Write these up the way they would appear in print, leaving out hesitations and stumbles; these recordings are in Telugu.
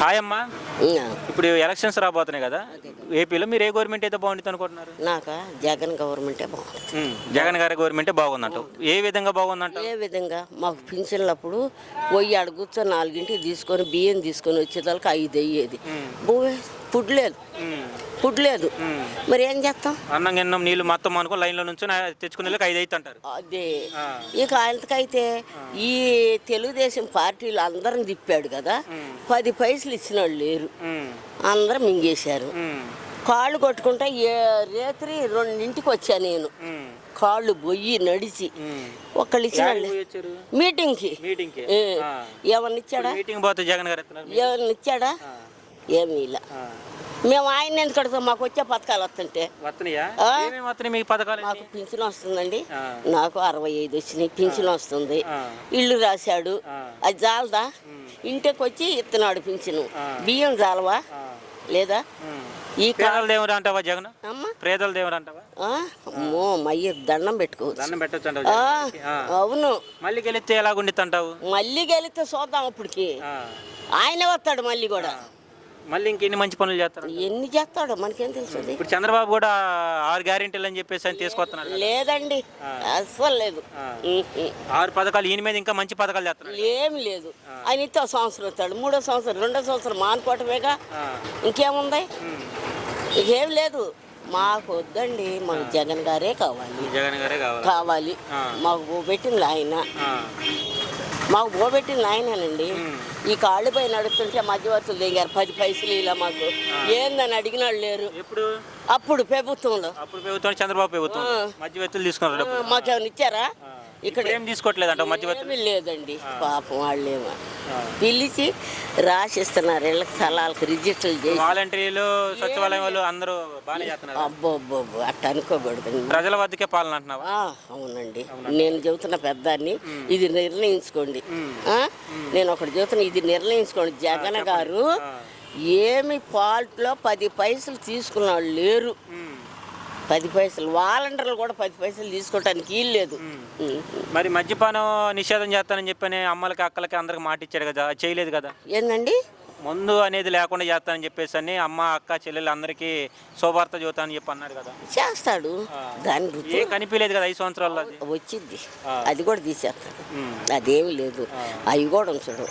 హాయ్ అమ్మా. ఇంకా ఇప్పుడు ఎలక్షన్స్ రాబోతున్నాయి కదా, ఏపీలో మీరు ఏ గవర్నమెంట్ అయితే బాగుంటుంది అనుకుంటున్నారు? నాక జగన్ గవర్నమెంటే బాగుంటుంది. జగన్ గారి గవర్నమెంటే బాగుందంట. ఏ విధంగా బాగుందంట? ఏ విధంగా మాకు పింఛన్లప్పుడు పోయి ఆడ కూర్చొని 4ంటికి తీసుకొని బియ్యం తీసుకొని వచ్చేదానికి 5 అయ్యేది. ఫుడ్ లేదు, ఫుడ్ లేదు. మరి ఏం చేస్తాం? అన్నం గిన్నం నీళ్ళు మొత్తం అనుకో లైన్లో నుంచి తెచ్చుకునే 5 అయితే అంటారు. అదే ఇక ఆయనకైతే ఈ తెలుగుదేశం పార్టీలు అందరం తిప్పాడు కదా, 10 పైసలు ఇచ్చిన వాళ్ళు లేరు, అందరం మింగేశారు. కాళ్ళు కొట్టుకుంటా రాత్రి 2ంటికి వచ్చా నేను, కాళ్ళు బొయ్యి నడిచి. ఒక్కళ్ళు ఇచ్చిన మీటింగ్కి ఏమన్నా ఇచ్చాడా? ఏమన్నా ఇచ్చాడా? ఏమీ ఇలా. మేము ఆయన ఎందుకు కడతాం? మాకు వచ్చే పథకాలు వస్తుంటే మాకు పింఛన్ వస్తుందండి. నాకు 65 వచ్చినాయి, పింఛన్ వస్తుంది. ఇల్లు రాశాడు, అది చాలదా? ఇంటికి వచ్చి ఇస్తున్నాడు పింఛను. బియ్యం చాలవా లేదా? ఈ దేవుడు అంటావా జగన్? పేదల దేవుడు అంటావా? అమ్మో మయ్య దండం పెట్టుకోవచ్చు. అవును. మళ్ళీ గెలిస్తే ఎలాగుండిద్ది అంటావు? మళ్ళీ గెలిస్తే చూద్దాం. అప్పటికి ఆయన వస్తాడు మళ్ళీ కూడా. మళ్ళీ ఇంకెన్ని మంచి పనులు చేస్తాడు? ఎన్ని చేస్తాడో మనకేం తెలుసు. ఇప్పుడు చంద్రబాబు కూడా 6 గ్యారెంటీలు అని చెప్పేసి అని తీసుకొస్తున్నాడు. లేదండి, అస్సలు లేదు. 6 పథకాలు ఈయన మీద ఇంకా మంచి పథకాలు చేస్తున్నాడు. ఏమి లేదు. ఆయన ఇస్తే సంవత్సరం వస్తాడు, 3వ సంవత్సరం 2వ సంవత్సరం మానుకోవటమేగా. ఇంకేముంది? ఇంకేం లేదు. మాకు వద్దండి, మాకు జగన్ గారే కావాలి. జగన్ గారే కావాలి. మాకు పెట్టింది ఆయన, మాకు పోబెట్టింది ఆయనేనండి. ఈ కాళ్ళు పై నడుస్తుంటే మధ్యవర్తులు దిగారు 10 పైసలు ఇలా. మాకు ఏందని అడిగిన వాళ్ళు లేరు. అప్పుడు ప్రభుత్వంలో చంద్రబాబు ప్రభుత్వం మధ్యవర్తులు తీసుకున్నారు. మాకేమైనా ఇచ్చారా? ఇక్కడ ఏం తీసుకోవట్లేదంట మధ్యవర్తులు. లేదండి, పాపం వాళ్ళేమో పిలిచి రాసిస్తున్నారు ఇళ్ళకి స్థలాలకు రిజిస్టర్లు చేసి. వాలంటీర్లు సచివాలయం వాళ్ళు అందరూ బాగానే చేస్తున్నారు. అబ్బో అట్ట అనుకోకూడదండి. ప్రజల వద్దకే పాలన అంటున్నావా? అవునండి, నేను చెబుతున్న పెద్దాన్ని, ఇది నిర్ణయించుకోండి. నేను ఒకటి చెబుతున్నా, ఇది నిర్ణయించుకోండి. జగన్ గారు ఏమి ఫాల్ట్లో 10 పైసలు తీసుకున్న వాళ్ళు లేరు. 10 పైసలు వాలంటీర్లు కూడా 10 పైసలు తీసుకోవటానికి వీలు లేదు. మరి మద్యపానం నిషేధం చేస్తానని చెప్పని అమ్మలకి అక్కలకి అందరికి మాట ఇచ్చాడు కదా, చేయలేదు కదా? ఏందండి? ముందు అనేది లేకుండా చేస్తానని చెప్పేసి అని అమ్మ అక్క చెల్లెలు అందరికీ శుభార్త చూతా అని చెప్పి అన్నాడు కదా. చేస్తాడు, దాని రుచి కనిపించలేదు కదా 5 సంవత్సరాల్లో. వచ్చింది, అది కూడా తీసేస్తాడు. అదేమి లేదు, అవి కూడా ఉంచడు.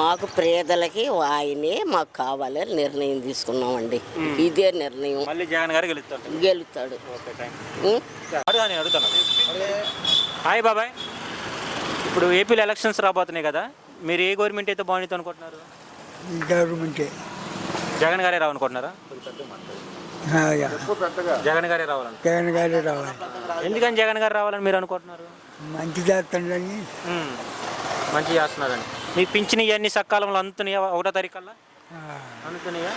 మాకు పేదలకి ఆయనే మాకు కావాలని నిర్ణయం తీసుకున్నామండి. ఇదే నిర్ణయం. మళ్ళీ జగన్ గారు గెలుస్తాడు. అడుగుతాను. హాయ్ బాబాయ్, ఇప్పుడు ఏపీలో ఎలక్షన్స్ రాబోతున్నాయి కదా, మీరు ఏ గవర్నమెంట్ అయితే బాగుంటుంది అనుకుంటున్నారు? గవర్నమెంటే జగన్ గారే రావాలనుకుంటున్నారా? జగన్ గారే రావాలి. జగన్ గారే రావాలి. ఎందుకని జగన్ గారు రావాలని మీరు అనుకుంటున్నారు? మంచి చేస్తాడని. మంచి చేస్తున్నారని. మీకు పింఛన్ ఇవన్నీ సకాలంలో అందుతున్నాయా? 1వ తారీఖుల్లో అందుతున్నాయా?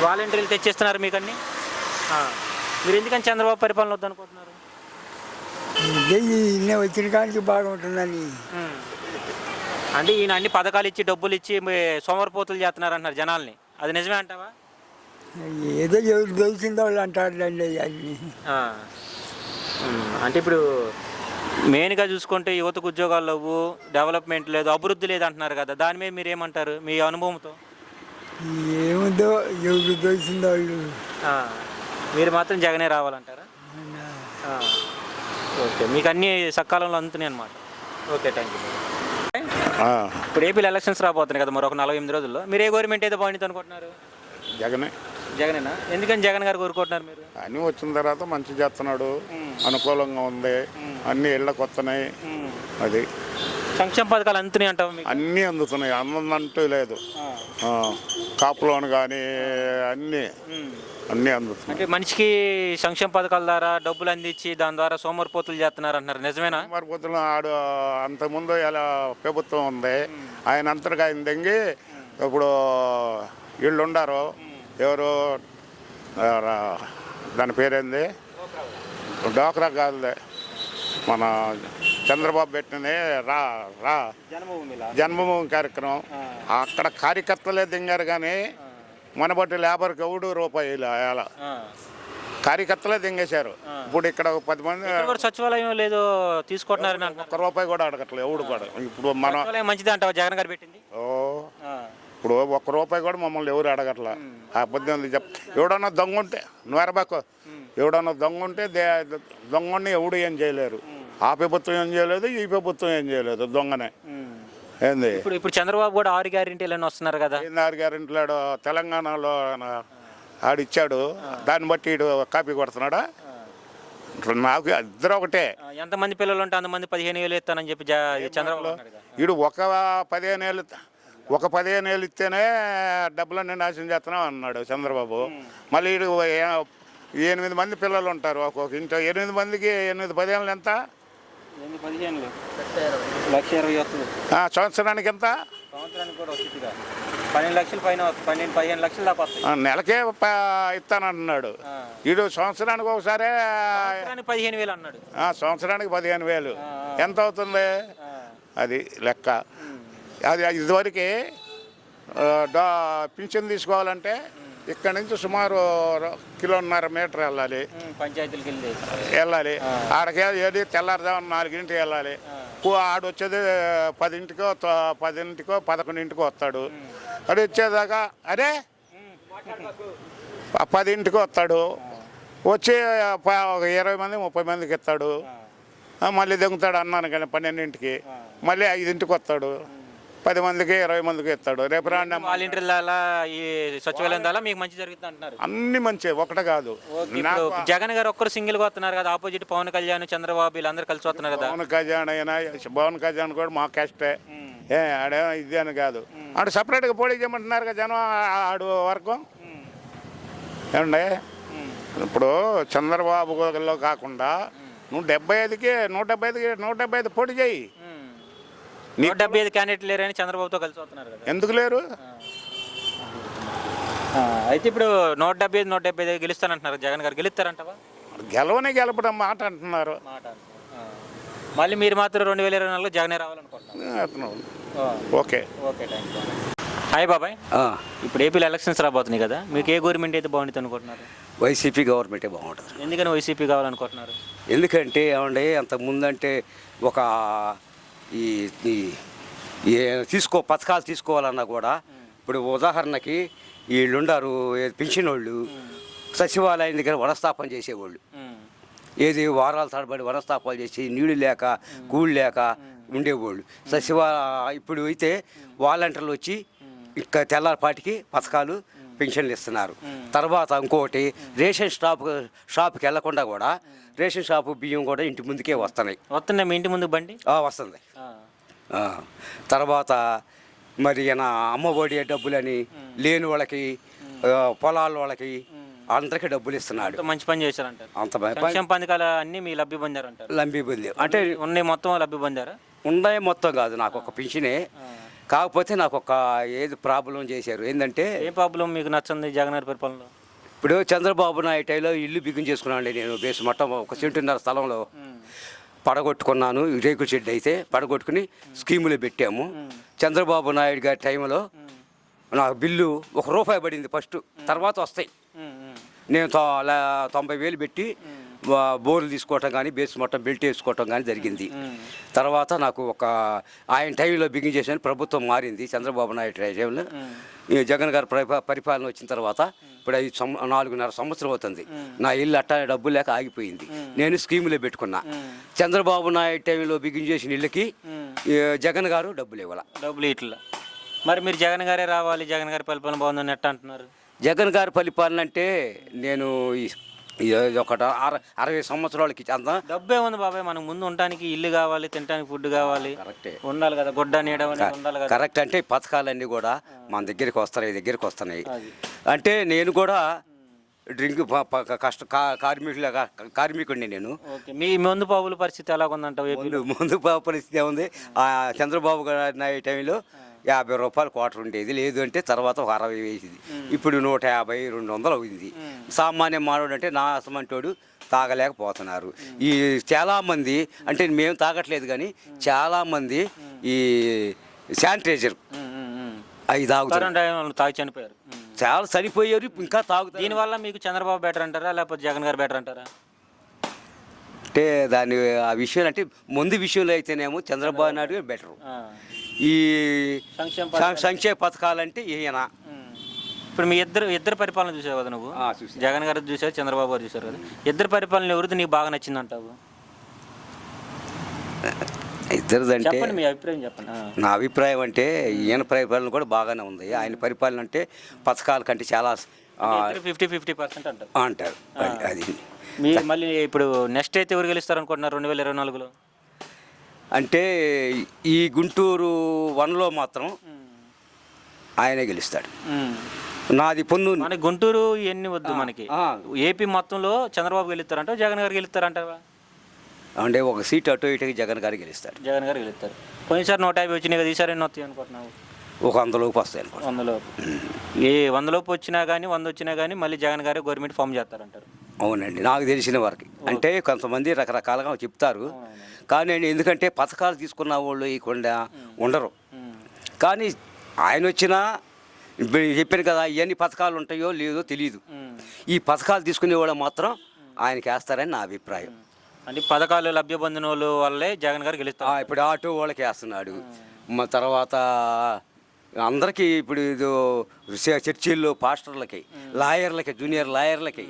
వాలంటీర్లు తెచ్చేస్తున్నారు మీకు అన్నీ. మీరు ఎందుకని చంద్రబాబు పరిపాలన వద్దనుకుంటున్నారు? వచ్చిన కానీ బాగుంటుందని. అంటే ఈయన అన్ని పథకాలు ఇచ్చి డబ్బులు ఇచ్చి సోమరిపోతులు చేస్తున్నారు అంటున్నారు జనాల్ని, అది నిజమే అంటావా? ఏదో ఎవరు తెలిసిందో వాళ్ళు అంటారులేండి అన్ని. అంటే ఇప్పుడు మెయిన్గా చూసుకుంటే యువతకు ఉద్యోగాలు లేవు, డెవలప్మెంట్ లేదు, అభివృద్ధి లేదు అంటున్నారు కదా, దాని మీద మీరు ఏమంటారు మీ అనుభవంతో? ఏముందో ఎవరు తెలిసిందో వాళ్ళు. మీరు మాత్రం జగనే రావాలంటారా? ఓకే, మీకు అన్ని సకాలంలో అందుతున్నాయి అనమాట. Okay, thank you. ఇప్పుడు ఏపీలో ఎలక్షన్స్ రాబోతున్నాయి కదా, మరొక 48 రోజుల్లో మీరు ఏ గవర్నమెంట్ అయితే బాగుంటుంది అనుకుంటున్నారు? జగనేనా? ఎందుకని జగన్ గారు కోరుకుంటున్నారు మీరు? అన్నీ వచ్చిన తర్వాత మంచి చేస్తున్నాడు, అనుకూలంగా ఉంది, అన్ని ఇళ్ళకి వస్తున్నాయి. అది సంక్షేమ పథకాలు అందుతున్నాయి అంటావు? అన్నీ అందుతున్నాయి, అందంటూ లేదు. కాపులోను కానీ అన్నీ అందుతున్నాయి. అంటే మనిషికి సంక్షేమ పథకాల ద్వారా డబ్బులు అందించి దాని ద్వారా సోమరిపోతులు చేస్తున్నారు అంటున్నారు, నిజమేనా? సోమరిపోతులు అంతకుముందు ఎలా ప్రభుత్వం ఉంది, ఆయన అంతటిగా ఆయన దెంగి ఇప్పుడు వీళ్ళు ఉండారు. ఎవరు దాని పేరేంది? డోక్రా కాదులే, మన చంద్రబాబు పెట్టిన జన్మభూమి కార్యక్రమం. అక్కడ కార్యకర్తలే దింగారు కానీ మనబట్టి లేబర్కి ₹1 అలా కార్యకర్తలే దింగేశారు. ఇప్పుడు ఇక్కడ 10 మంది సచివాలయం లేదు తీసుకుంటున్నారు, ₹1 కూడా అడగట్లేదు ఎవడు కూడా. ఇప్పుడు మనం మంచిది అంటావా జగన్ గారు పెట్టింది? ఇప్పుడు ఒక్క రూపాయి కూడా మమ్మల్ని ఎవరు అడగట్లా. ఆ అబద్ధం ఎవడన్నా దొంగ ఉంటే నువ్వెరబాకు, ఎవడన్నా దొంగ ఉంటే దొంగని ఎవడు ఏం చేయలేరు. ఆ ప్రభుత్వం ఏం చేయలేదు, ఈ ప్రభుత్వం ఏం చేయలేదు, దొంగనే. ఏంది ఇప్పుడు చంద్రబాబు కూడా 6 గ్యారెంటీలు వస్తున్నారు కదా. 6 గ్యారెంటీలు తెలంగాణలో ఆడిచ్చాడు, దాన్ని బట్టి ఇడు కాపీ కొడుతున్నాడా? నాకు ఇద్దరు ఒకటే. ఎంతమంది పిల్లలు ఉంటే అంతమంది 15,000 ఇస్తానని చెప్పి చంద్రబాబు అన్నాడు కదా. వీడు ఒక 15 ఏళ్ళు ఇస్తేనే డబ్బులన్నీ నాశనం చేస్తున్నాం అన్నాడు చంద్రబాబు. మళ్ళీ వీడు 8 మంది పిల్లలు ఉంటారు ఒక్కొక్క ఇంట్లో. 8 మందికి 10 ఏళ్ళు ఎంత? 15 1,20,000 వస్తుంది. సంవత్సరానికి ఎంత? సంవత్సరానికి కూడా వస్తుంది. 12 లక్షలు పైన 15 లక్షలు దాకా వస్తాయి. నెలకే ఇస్తానంటున్నాడు వీడు. సంవత్సరానికి ఒకసారి 15,000 అన్నాడు. సంవత్సరానికి 15,000 ఎంత అవుతుంది? అది లెక్క. అది ఇదివరకు పింఛన్ తీసుకోవాలంటే ఇక్కడ నుంచి సుమారు 1.5 కిలోమీటర్ వెళ్ళాలి, పంచాయతీలకు వెళ్ళాలి. ఆడకి ఏది తెల్లారుజామున 4 వెళ్ళాలి. ఆడు వచ్చేది 10కో 11కో వస్తాడు. అది వచ్చేదాకా అదే 10 వస్తాడు. వచ్చి 20 మంది 30 మందికి ఇస్తాడు. మళ్ళీ దిగుతాడు అన్నాను కానీ 12కి. మళ్ళీ 5కి వస్తాడు. 10 మందికి 20 మందికి ఇస్తాడు. రేపు రాండి వాలంటీర్ల ఈ సచివాలయం ద్వారా మీకు మంచి జరుగుతుంది అంటున్నారు. అన్ని మంచి ఒకటి కాదు. జగన్ గారు ఒక్కరు సింగిల్ గా వస్తున్నారు కదా, ఆపోజిట్ పవన్ కళ్యాణ్ చంద్రబాబు వీళ్ళందరూ కలిసి వస్తున్నారు కదా. పవన్ కళ్యాణ్ కూడా మా క్యాస్టే. ఆడే ఇది అని కాదు. ఆడు సపరేట్గా పోటీ చేయమంటున్నారు కదా జనం. ఆడు వరకు ఏమండి ఇప్పుడు చంద్రబాబులో కాకుండా నువ్వు 75కి 175 పోటీ చేయి. 175 క్యాండిడేట్ లేరని చంద్రబాబుతో కలిసి వస్తున్నారు కదా. ఎందుకు లేరు? అయితే ఇప్పుడు 175 గెలుస్తానంటున్నారు జగన్ గారు. గెలుస్తారంటవా? గెలపడం మాట అంటున్నారు. మళ్ళీ మీరు మాత్రం 2024 జగనే రావాలనుకుంటున్నారు. Okay okay thank you. Hi బాబాయ్, ఇప్పుడు ఏపీలో ఎలక్షన్స్ రాబోతున్నాయి కదా, మీకు ఏ గవర్నమెంట్ అయితే బాగుంటుంది అనుకుంటున్నారు? వైసీపీ గవర్నమెంటే బాగుంటుంది. ఎందుకని వైసీపీ కావాలనుకుంటున్నారు? ఎందుకంటే ఏమంటే అంతకుముందంటే ఒక ఈ పథకాలు తీసుకోవాలన్నా కూడా ఇప్పుడు ఉదాహరణకి వీళ్ళుండారు పెన్షన్ వాళ్ళు సచివాలయం దగ్గర వనస్థాపన చేసేవాళ్ళు. ఏది వారాల తరబడి వనస్థాపాలు చేసి నీళ్ళు లేక కూళ్ళు లేక ఉండేవాళ్ళు. ఇప్పుడు అయితే వాలంటీర్లు వచ్చి ఇంకా తెల్లారిపాటికి పథకాలు పెన్షన్లు ఇస్తున్నారు. తర్వాత ఇంకోటి రేషన్ షాప్కి వెళ్లకుండా కూడా రేషన్ షాపు బియ్యం కూడా ఇంటి ముందుకే వస్తున్నాయి. మీ ఇంటి ముందు బండి వస్తుంది. తర్వాత మరి అమ్మఒడి డబ్బులని లేని వాళ్ళకి పొలాల వాళ్ళకి అందరికీ డబ్బులు ఇస్తున్నాడు. మంచి పని చేశారంటారు. సంక్షేమ పథకాలు అన్నీ మీ లబ్ధి పొందారంటారు. లబ్ధి పొంది అంటే ఉన్నాయి మొత్తం లబ్ధి పొందారా? ఉన్నాయి మొత్తం కాదు, నాకు ఒక పెన్షనే. కాకపోతే నాకు ఒక ఏది ప్రాబ్లం చేశారు. ఏంటంటే ఏ ప్రాబ్లం మీకు నచ్చింది జగన్ గారి పరిపాలనలో? ఇప్పుడు చంద్రబాబు నాయుడులో ఇల్లు బిగుని చేసుకున్నాను నేను. బేస్ మొత్తం 1 సెంటున్నర స్థలంలో పడగొట్టుకున్నాను. రేకుల షెడ్ అయితే పడగొట్టుకుని స్కీములు పెట్టాము. చంద్రబాబు నాయుడు గారి టైంలో నాకు బిల్లు ₹1 పడింది ఫస్ట్, తర్వాత వస్తాయి. నేను 90,000 పెట్టి బోర్లు తీసుకోవటం కానీ బేస్ మొత్తం బెల్ట్ వేసుకోవటం కానీ జరిగింది. తర్వాత నాకు ఆయన టైంలో బిగిన్ చేశాను. ప్రభుత్వం మారింది చంద్రబాబు నాయుడు టైంలో. జగన్ గారు పరిపాలన వచ్చిన తర్వాత ఇప్పుడు 4.5 సంవత్సరం అవుతుంది. నా ఇల్లు అట్టానే డబ్బులు లేక ఆగిపోయింది. నేను స్కీములే పెట్టుకున్నా. చంద్రబాబు నాయుడు టైంలో బిగిన్ చేసిన ఇళ్ళకి జగన్ గారు డబ్బులు ఇట్లా. మరి మీరు జగన్ గారే రావాలి, జగన్ గారి పరిపాలన బాగుందని ఎట్లా అంటున్నారు? జగన్ గారి పరిపాలన అంటే నేను ఒక 60 సంవత్సరాలకి అంత డబ్బే ఉంది బాబాయ్. మనకు ముందు ఉండటానికి ఇల్లు కావాలి, తినడానికి ఫుడ్ కావాలి, ఉండాలి కదా, గొడ్డ నీడ ఉండాలి కదా. కరెక్ట్. అంటే పథకాలన్నీ కూడా మన దగ్గరికి వస్తున్నాయి. అంటే నేను కూడా డ్రింక్ కార్మికుడిని నేను. మీ ముందు పావుల పరిస్థితి ఎలా ఉందంటావు? ముందు పరిస్థితి ఏముంది, చంద్రబాబు నాయుడు టైంలో ₹50 క్వార్టర్ ఉండేది. లేదు అంటే తర్వాత ఒక 60 వేసింది. ఇప్పుడు 150, 200 అయింది. సామాన్య మానవుడు అంటే నా అసమంటోడు తాగలేకపోతున్నారు. ఈ చాలామంది అంటే మేము తాగట్లేదు కానీ చాలామంది ఈ శానిటైజర్ అవి తాగి చనిపోయారు. చాలా చనిపోయారు, ఇంకా తాగుతారు. దీనివల్ల మీకు చంద్రబాబు బెటర్ అంటారా లేకపోతే జగన్ గారు బెటర్ అంటారా? అంటే ఆ విషయం అంటే ముందు విషయంలో అయితేనేమో చంద్రబాబు నాయుడు బెటరు. ఈ సంక్షేమ సంక్షేమ పథకాలంటే ఈయన. ఇప్పుడు మీ ఇద్దరు పరిపాలన చూసావు కదా నువ్వు, చూసాను. జగన్ గారు చూసావు, చంద్రబాబు గారు చూసారు కదా, ఇద్దరు పరిపాలన ఎవరిది నీకు బాగా నచ్చింది అంటావు? ఇద్దరిదంటే చెప్పండి, మీ అభిప్రాయం చెప్పండి. నా అభిప్రాయం అంటే ఈయన పరిపాలన కూడా బాగానే ఉంది. ఆయన పరిపాలన అంటే పథకాల కంటే చాలా 50-50% అంటారు. అంటారు. అది మీరు మళ్ళీ ఇప్పుడు నెక్స్ట్ అయితే ఎవరు గెలుస్తారు అనుకుంటున్నారు 2024లో? అంటే ఈ గుంటూరు 1లో మాత్రం ఆయనే గెలుస్తాడు. నాది పొన్ను. మనకి గుంటూరు ఇవన్నీ వద్దు, మనకి ఏపీ మొత్తంలో చంద్రబాబు గెలుస్తారంట, జగన్ గారు గెలుస్తారంటావా? అంటే ఒక సీట్ అటు ఇటుకి జగన్ గారు గెలుస్తాడు. జగన్ గారు గెలుస్తారు. పోయినసారి 150 వచ్చినాయి కదా, ఈసారి ఎన్ని వస్తాయి అనుకుంటున్నావు? ఒక 100 లోపు వస్తాయి అనుకుంటా. 100 లోపు. 100 లోపు వచ్చినా కానీ 100 వచ్చినా కానీ మళ్ళీ జగన్ గారు గవర్నమెంట్ ఫామ్ చేస్తారంటారు. అవునండి, నాకు తెలిసిన వరకు. అంటే కొంతమంది రకరకాలుగా చెప్తారు, కానీ నేను ఎందుకంటే పథకాలు తీసుకున్న వాళ్ళు ఇకుండా ఉండరు. కానీ ఆయన వచ్చినా ఇప్పుడు చెప్పాను కదా, ఎన్ని పథకాలు ఉంటాయో లేదో తెలియదు. ఈ పథకాలు తీసుకునే వాళ్ళు మాత్రం ఆయనకి వేస్తారని నా అభిప్రాయం. అంటే పథకాలు లభ్య పొందిన వాళ్ళు వల్లే జగన్ గారు గెలుస్తారు. ఇప్పుడు ఆటో వాళ్ళకి వేస్తున్నాడు, తర్వాత అందరికీ ఇప్పుడు ఇది చర్చిల్లో పాస్టర్లకి, లాయర్లకి, జూనియర్ లాయర్లకి.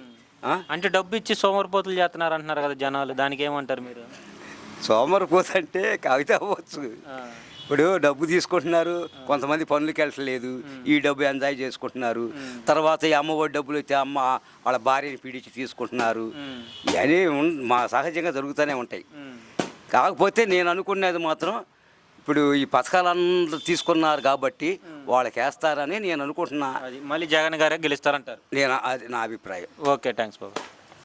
అంటే డబ్బు ఇచ్చి సోమరిపోతులు చేస్తున్నారు అంటున్నారు కదా జనాలు, దానికి ఏమంటారు మీరు? సోమరిపోతు అంటే కవిత అవ్వచ్చు. ఇప్పుడు డబ్బు తీసుకుంటున్నారు, కొంతమంది పనులకి వెళ్ళట్లేదు, ఈ డబ్బు ఎంజాయ్ చేసుకుంటున్నారు. తర్వాత ఈ అమ్మఒడి డబ్బులు వచ్చి అమ్మ వాళ్ళ భార్యని పీడించి తీసుకుంటున్నారు. ఇవన్నీ మా సహజంగా జరుగుతూనే ఉంటాయి. కాకపోతే నేను అనుకునేది మాత్రం ఇప్పుడు ఈ పథకాలందరూ తీసుకున్నారు కాబట్టి వాళ్ళకి వేస్తారని నేను అనుకుంటున్నా. అది మళ్ళీ జగన్ గారే గెలుస్తారంటారు. అది నా అభిప్రాయం. ఓకే, థ్యాంక్స్ బాబు.